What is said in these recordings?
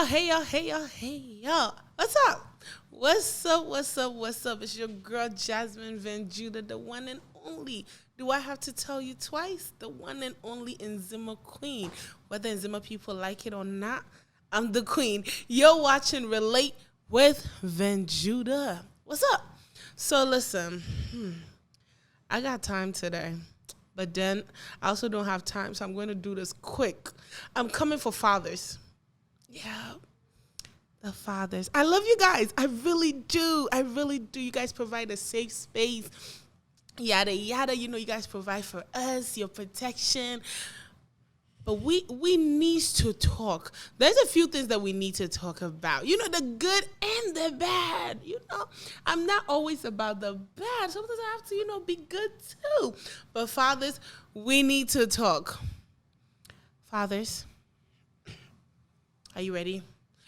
Hey y'all. What's up? What's up? It's your girl, Jasmine VANJUDAH, the one and only. Do I have to tell you twice? The one and only Nzima Queen. Whether Nzima people like it or not, I'm the queen. You're watching Relate with VANJUDAH. What's up? So listen, I got time today. But then I also don't have time, so I'm going to do this quick. I'm coming for fathers. Yeah, the fathers. I love you guys. I really do. You guys provide a safe space. Yada, yada. You know, you guys provide for us, your protection. But we need to talk. There's a few things that we need to talk about. You know, the good and the bad. You know, I'm not always about the bad. Sometimes I have to, be good too. But fathers, we need to talk. Fathers, are you ready?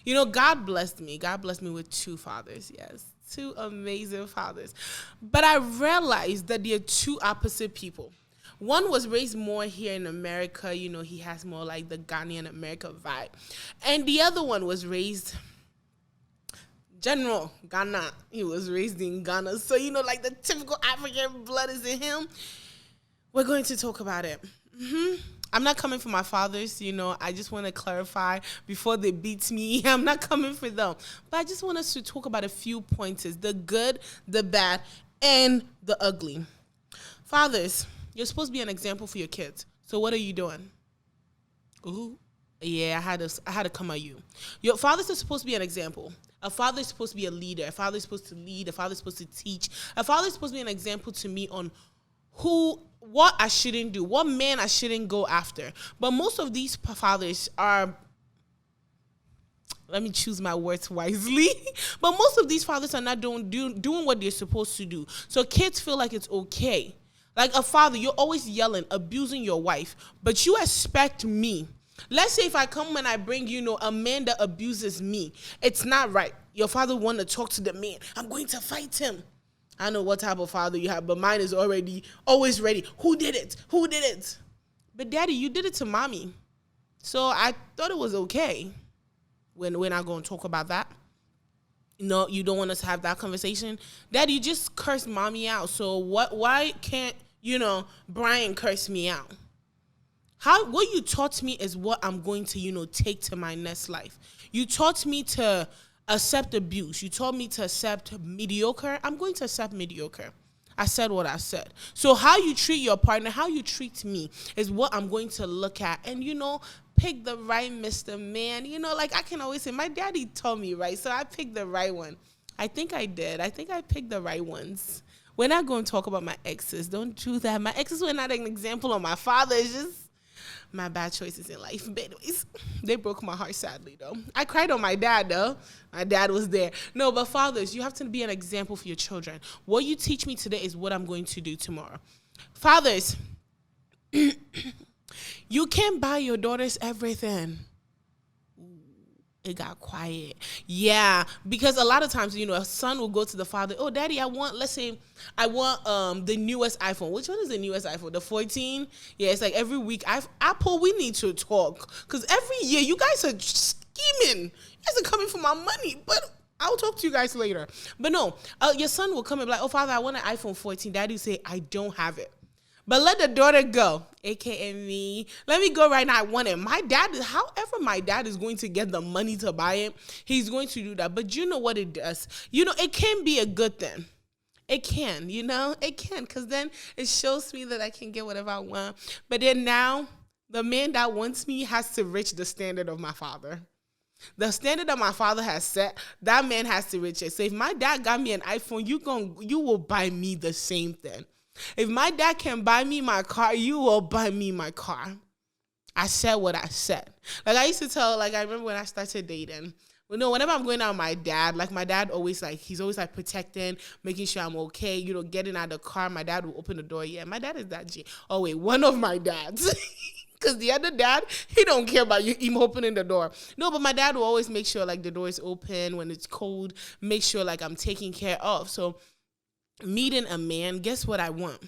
You know, God blessed me. God blessed me with 2 fathers, yes. 2 amazing fathers. But I realized that they are 2 opposite people. One was raised more here in America. You know, he has more like the Ghanaian America vibe. And the other one was raised General Ghana. He was raised in Ghana. So, like the typical African blood is in him. We're going to talk about it. I'm not coming for my fathers. I just want to clarify before they beat me. I'm not coming for them. But I just want us to talk about a few pointers. The good, the bad, and the ugly. Fathers, you're supposed to be an example for your kids. So what are you doing? Ooh, yeah, I had to come at you. Your fathers are supposed to be an example. A father is supposed to be a leader. A father is supposed to lead. A father is supposed to teach. A father is supposed to be an example to me on what I shouldn't do, what man I shouldn't go after. But most of these fathers are, let me choose my words wisely, but most of these fathers are not doing what they're supposed to do. So kids feel like it's okay. Like a father, you're always yelling, abusing your wife, but you expect me. Let's say if I come and I bring, a man that abuses me, it's not right. Your father want to talk to the man. I'm going to fight him. I know what type of father you have, but mine is always ready. Who did it? But daddy, you did it to mommy. So I thought it was okay. We're not going to talk about that. No, you don't want us to have that conversation. Daddy, you just cursed mommy out. So why can't, Brian curse me out? What you taught me is what I'm going to, take to my next life. You taught me to accept abuse. You taught me to accept mediocre. I'm going to accept mediocre. I said what I said. So how you treat your partner, how you treat me is what I'm going to look at. And, pick the right Mr. Man. Like I can always say, my daddy told me, right? So I picked the right one. I think I did. I think I picked the right ones. We're not going to talk about my exes. Don't do that. My exes were not an example of my father. It's just my bad choices in life. But anyways, they broke my heart, sadly, though. I cried on my dad, though. My dad was there. No, but fathers, you have to be an example for your children. What you teach me today is what I'm going to do tomorrow. Fathers, you can't buy your daughters everything. It got quiet. Yeah, because a lot of times, a son will go to the father, oh, daddy, I want the newest iPhone. Which one is the newest iPhone? The 14? Yeah, it's like every week. Apple, we need to talk. Because every year, you guys are scheming. You guys are coming for my money. But I'll talk to you guys later. But no, your son will come and be like, oh, father, I want an iPhone 14. Daddy will say, I don't have it. But let the daughter go, a.k.a. me. Let me go right now. I want it. However my dad is going to get the money to buy it, he's going to do that. But you know what it does? It can be a good thing. It can, It can, because then it shows me that I can get whatever I want. But then now, the man that wants me has to reach the standard of my father. The standard that my father has set, that man has to reach it. So if my dad got me an iPhone, you will buy me the same thing. If my dad can buy me my car, you will buy me my car. I said what I said. Like I used to tell, I remember when I started dating, whenever I'm going out with my dad, my dad always he's always protecting, making sure I'm okay, getting out of the car. My dad will open the door. Yeah, my dad is that G. Oh wait, one of my dads. Because the other dad, he don't care about him opening the door. No, but my dad will always make sure the door is open when it's cold, make sure I'm taken care of. So meeting a man, guess what I want?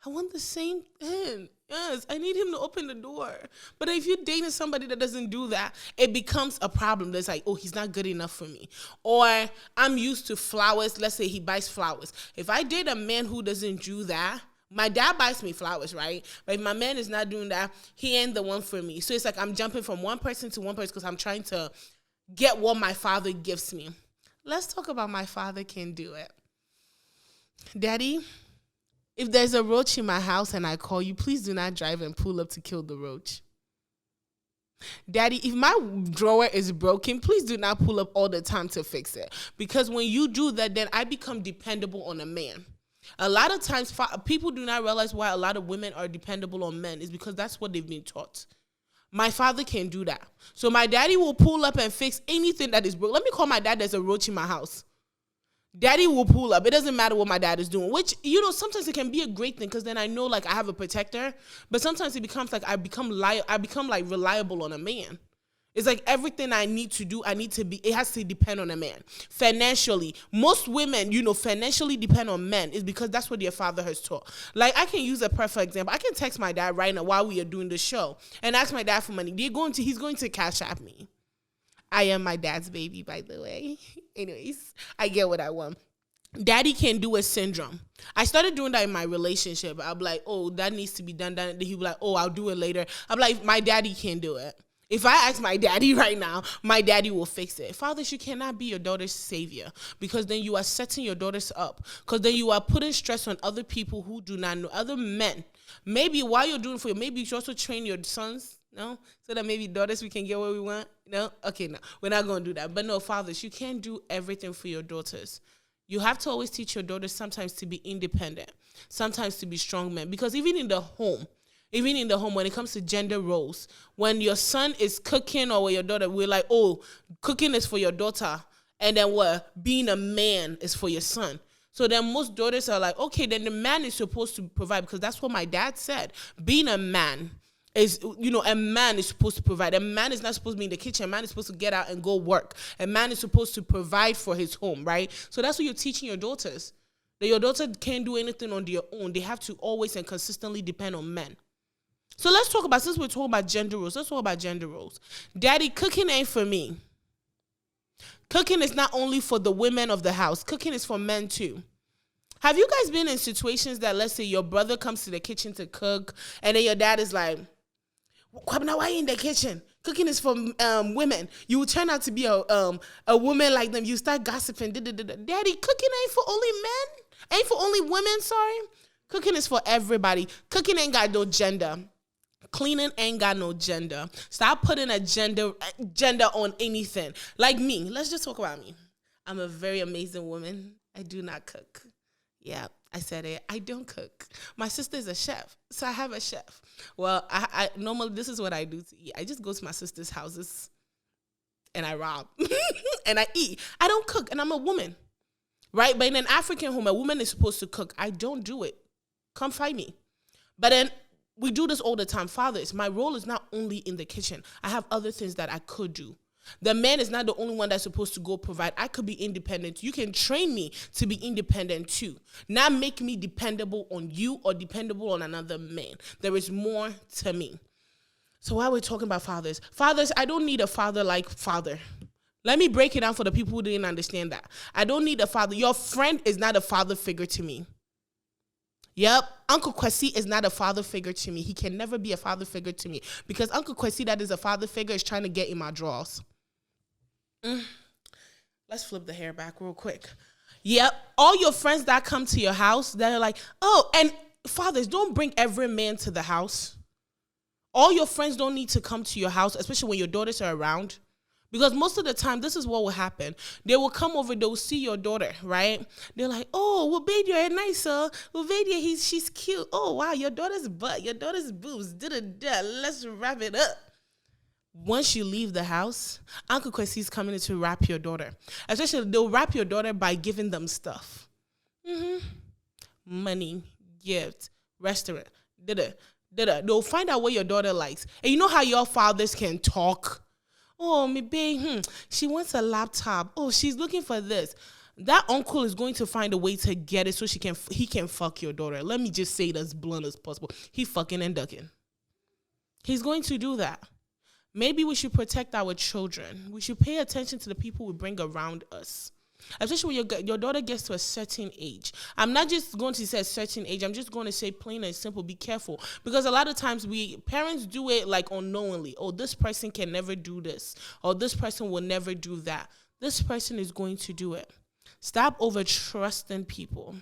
I want the same thing. Yes, I need him to open the door. But if you're dating somebody that doesn't do that, it becomes a problem. That's like, oh, he's not good enough for me. Or I'm used to flowers. Let's say he buys flowers. If I date a man who doesn't do that, my dad buys me flowers, right? But if my man is not doing that, he ain't the one for me. So it's like I'm jumping from one person to one person because I'm trying to get what my father gives me. Let's talk about my father can do it. Daddy, if there's a roach in my house and I call you, please do not drive and pull up to kill the roach. Daddy, if my drawer is broken, please do not pull up all the time to fix it. Because when you do that, then I become dependable on a man. A lot of times, people do not realize why a lot of women are dependable on men is because that's what they've been taught. My father can do that. So my daddy will pull up and fix anything that is broken. Let me call my dad, there's a roach in my house. Daddy will pull up. It doesn't matter what my dad is doing, which, sometimes it can be a great thing because then I know, like, I have a protector. But sometimes it becomes like I become like reliable on a man. It's like everything I need to do, it has to depend on a man. Financially, most women, financially depend on men is because that's what their father has taught. Like, I can use a perfect example. I can text my dad right now while we are doing the show and ask my dad for money. He's going to cash app me. I am my dad's baby, by the way. Anyways, I get what I want. Daddy can do a syndrome. I started doing that in my relationship. I'll be like, oh, that needs to be done. He'll be like, oh, I'll do it later. I'm like, my daddy can do it. If I ask my daddy right now, my daddy will fix it. Fathers, you cannot be your daughter's savior because then you are setting your daughters up. Because then you are putting stress on other people who do not know, other men. Maybe while you're doing it for you, maybe you should also train your sons, no? So that maybe daughters, we can get what we want. No? Okay, no. We're not going to do that. But no, fathers, you can't do everything for your daughters. You have to always teach your daughters sometimes to be independent, sometimes to be strong men. Because even in the home, when it comes to gender roles, when your son is cooking or your daughter, we're like, oh, cooking is for your daughter. And then what? Being a man is for your son. So then most daughters are like, okay, then the man is supposed to provide because that's what my dad said. Being a man is, a man is supposed to provide. A man is not supposed to be in the kitchen. A man is supposed to get out and go work. A man is supposed to provide for his home, right? So that's what you're teaching your daughters. That your daughter can't do anything on their own. They have to always and consistently depend on men. So let's talk about, since we're talking about gender roles, let's talk about gender roles. Daddy, cooking ain't for me. Cooking is not only for the women of the house. Cooking is for men too. Have you guys been in situations that, let's say, your brother comes to the kitchen to cook, and then your dad is like, Kwabena, why are you in the kitchen? Cooking is for women. You will turn out to be a woman like them. You start gossiping. Daddy, cooking ain't for only men. Ain't for only women, sorry. Cooking is for everybody. Cooking ain't got no gender. Cleaning ain't got no gender. Stop putting a gender on anything. Like me. Let's just talk about me. I'm a very amazing woman. I do not cook. Yeah, I said it. I don't cook. My sister is a chef, so I have a chef. Well, I normally, this is what I do to eat. I just go to my sister's houses and I rob and I eat. I don't cook, and I'm a woman, right? But in an African home, a woman is supposed to cook. I don't do it. Come find me. But then we do this all the time. Fathers, my role is not only in the kitchen. I have other things that I could do. The man is not the only one that's supposed to go provide. I could be independent. You can train me to be independent too. Not make me dependable on you or dependable on another man. There is more to me. So while we're talking about fathers, I don't need a father like father. Let me break it down for the people who didn't understand that. I don't need a father. Your friend is not a father figure to me. Yep, Uncle Kwesi is not a father figure to me. He can never be a father figure to me because Uncle Kwesi that is a father figure is trying to get in my drawers. Let's flip the hair back real quick. Yep, all your friends that come to your house that are like, oh, and fathers, don't bring every man to the house. All your friends don't need to come to your house, especially when your daughters are around. Because most of the time, this is what will happen. They will come over, they will see your daughter, right? They're like, oh, well, baby, you're nice, well, baby, she's cute. Oh, wow, your daughter's butt, your daughter's boobs, da-da-da, let's wrap it up. Once you leave the house, Uncle Kwesi's coming in to wrap your daughter. Especially, they'll wrap your daughter by giving them stuff. Money, gift, restaurant, da-da. They'll find out what your daughter likes. And you know how your fathers can talk? Oh, my babe, she wants a laptop. Oh, she's looking for this. that uncle is going to find a way to get it so he can fuck your daughter. Let me just say it as blunt as possible. He fucking and ducking. He's going to do that. Maybe we should protect our children. We should pay attention to the people we bring around us. Especially when your daughter gets to a certain age. I'm not just going to say a certain age. I'm just going to say plain and simple, be careful. Because a lot of times parents do it like unknowingly. Oh, this person can never do this. Or this person will never do that. This person is going to do it. Stop over-trusting people.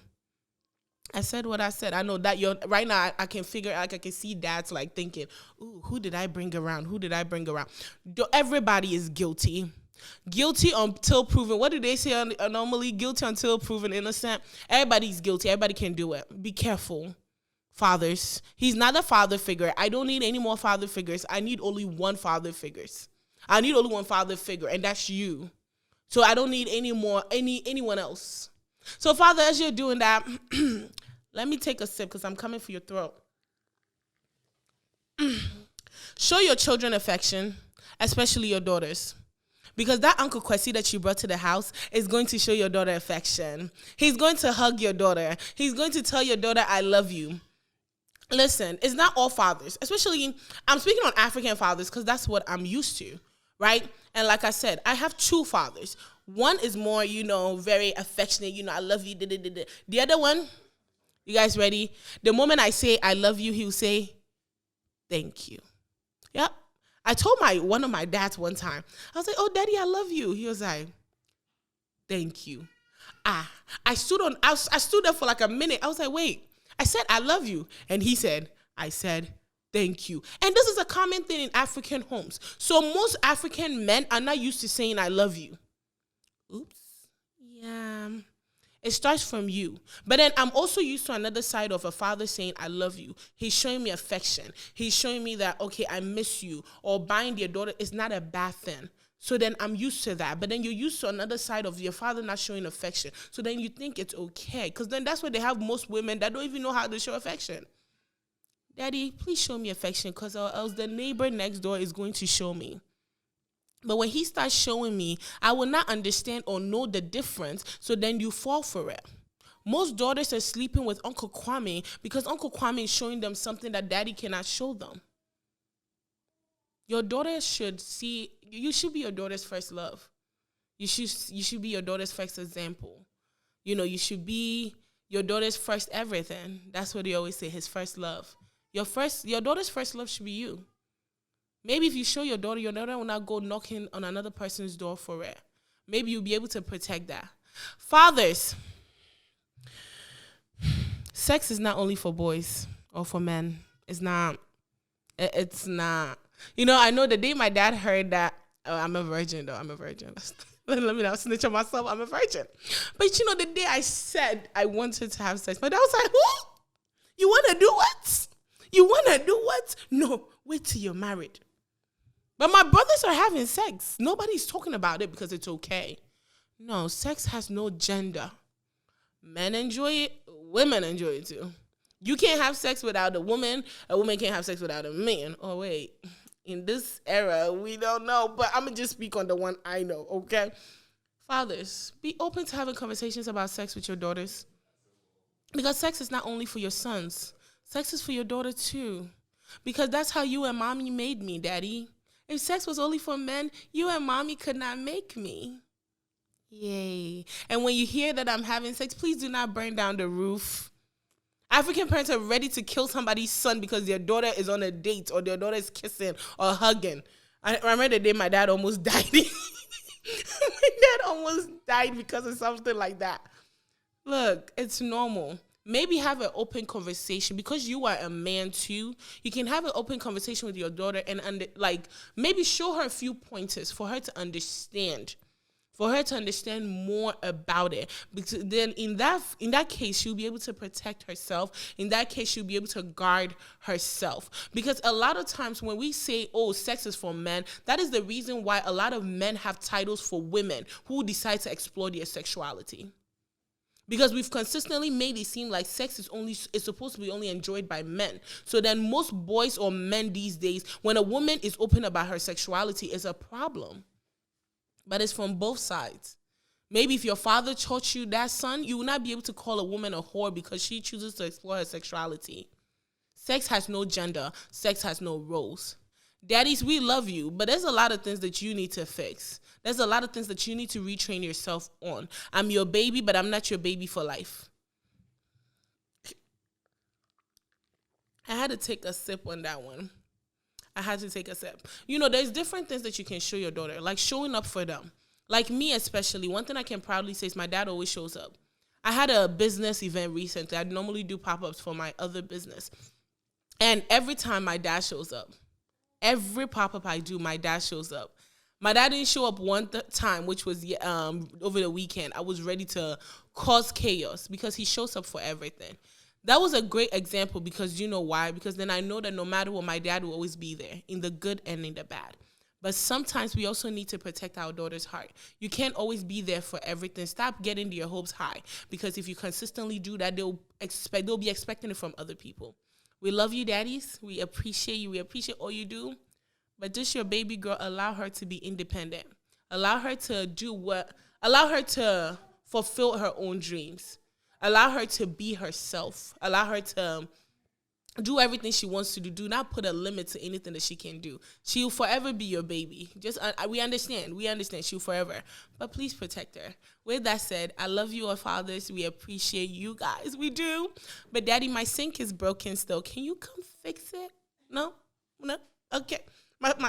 I said what I said. I know that right now I can figure out, I can see dads like thinking, ooh, who did I bring around? Who did I bring around? Everybody is guilty. Guilty until proven. What do they say normally? Guilty until proven innocent. Everybody's guilty. Everybody can do it. Be careful. Fathers. He's not a father figure. I don't need any more father figures. I need only one father figure. And that's you. So I don't need anyone else. So, Father, as you're doing that, let me take a sip because I'm coming for your throat. Show your children affection, especially your daughters. Because that Uncle Kwesi that you brought to the house is going to show your daughter affection. He's going to hug your daughter. He's going to tell your daughter, I love you. Listen, it's not all fathers. Especially, I'm speaking on African fathers because that's what I'm used to, right? And like I said, I have two fathers. One is more, very affectionate, I love you. The other one, you guys ready? The moment I say I love you, he will say, thank you. Yep. I told one of my dads one time, I was like, oh, Daddy, I love you. He was like, thank you. I stood there for like a minute. I was like, wait, I said, I love you. And he said, I said, thank you. And this is a common thing in African homes. So most African men are not used to saying, I love you. Oops. Yeah. It starts from you. But then I'm also used to another side of a father saying, I love you. He's showing me affection. He's showing me that, okay, I miss you. Or buying your daughter is not a bad thing. So then I'm used to that. But then you're used to another side of your father not showing affection. So then you think it's okay. Because then that's where they have most women that don't even know how to show affection. Daddy, please show me affection because else the neighbor next door is going to show me. But when he starts showing me, I will not understand or know the difference, so then you fall for it. Most daughters are sleeping with Uncle Kwame because Uncle Kwame is showing them something that Daddy cannot show them. Your daughter you should be your daughter's first love. You should be your daughter's first example. You should be your daughter's first everything. That's what they always say, his first love. Your daughter's first love should be you. Maybe if you show your daughter will not go knocking on another person's door for it. Maybe you'll be able to protect that. Fathers, sex is not only for boys or for men. It's not. It's not. I know the day my dad heard that, I'm a virgin though. I'm a virgin. Let me not snitch on myself. I'm a virgin. But the day I said I wanted to have sex, my dad was like, who? You want to do what? You want to do what? No, wait till you're married. But my brothers are having sex. Nobody's talking about it because it's okay. No, sex has no gender. Men enjoy it. Women enjoy it too. You can't have sex without a woman. A woman can't have sex without a man. Oh, wait. In this era, we don't know. But I'm going to just speak on the one I know, okay? Fathers, be open to having conversations about sex with your daughters. Because sex is not only for your sons. Sex is for your daughter too. Because that's how you and mommy made me, Daddy. If sex was only for men, you and mommy could not make me. Yay. And when you hear that I'm having sex, please do not burn down the roof. African parents are ready to kill somebody's son because their daughter is on a date or their daughter is kissing or hugging. I remember the day my dad almost died. My dad almost died because of something like that. Look, it's normal. Maybe have an open conversation because you are a man too. You can have an open conversation with your daughter and maybe show her a few pointers for her to understand. For her to understand more about it. Because then in that case, she'll be able to protect herself. In that case, she'll be able to guard herself. Because a lot of times when we say, oh, sex is for men, that is the reason why a lot of men have titles for women who decide to explore their sexuality. Because we've consistently made it seem like sex is supposed to be only enjoyed by men. So then most boys or men these days, when a woman is open about her sexuality, is a problem. But it's from both sides. Maybe if your father taught you that, son, you will not be able to call a woman a whore because she chooses to explore her sexuality. Sex has no gender. Sex has no roles. Daddies, we love you, but there's a lot of things that you need to fix. There's a lot of things that you need to retrain yourself on. I'm your baby, but I'm not your baby for life. I had to take a sip on that one. I had to take a sip. You know, there's different things that you can show your daughter, like showing up for them. Like me especially, one thing I can proudly say is my dad always shows up. I had a business event recently. I normally do pop-ups for my other business. And every time my dad shows up, every pop-up I do, my dad shows up. My dad didn't show up one time, which was over the weekend. I was ready to cause chaos because he shows up for everything. That was a great example because you know why? Because then I know that no matter what, my dad will always be there in the good and in the bad. But sometimes we also need to protect our daughter's heart. You can't always be there for everything. Stop getting your hopes high because if you consistently do that, they'll be expecting it from other people. We love you, daddies. We appreciate you. We appreciate all you do. But just your baby girl, allow her to be independent. Allow her to fulfill her own dreams. Allow her to be herself. Allow her to do everything she wants to do. Do not put a limit to anything that she can do. She'll forever be your baby. We understand. She'll forever. But please protect her. With that said, I love you all fathers. We appreciate you guys. We do. But daddy, my sink is broken still. Can you come fix it? No? Okay.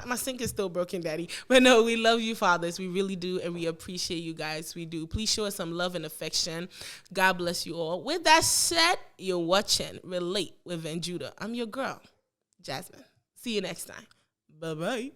My sink is still broken, daddy. But no, we love you, fathers. We really do, and we appreciate you guys. We do. Please show us some love and affection. God bless you all. With that said, you're watching Relate with VANJUDAH. I'm your girl, Jasmine. See you next time. Bye-bye.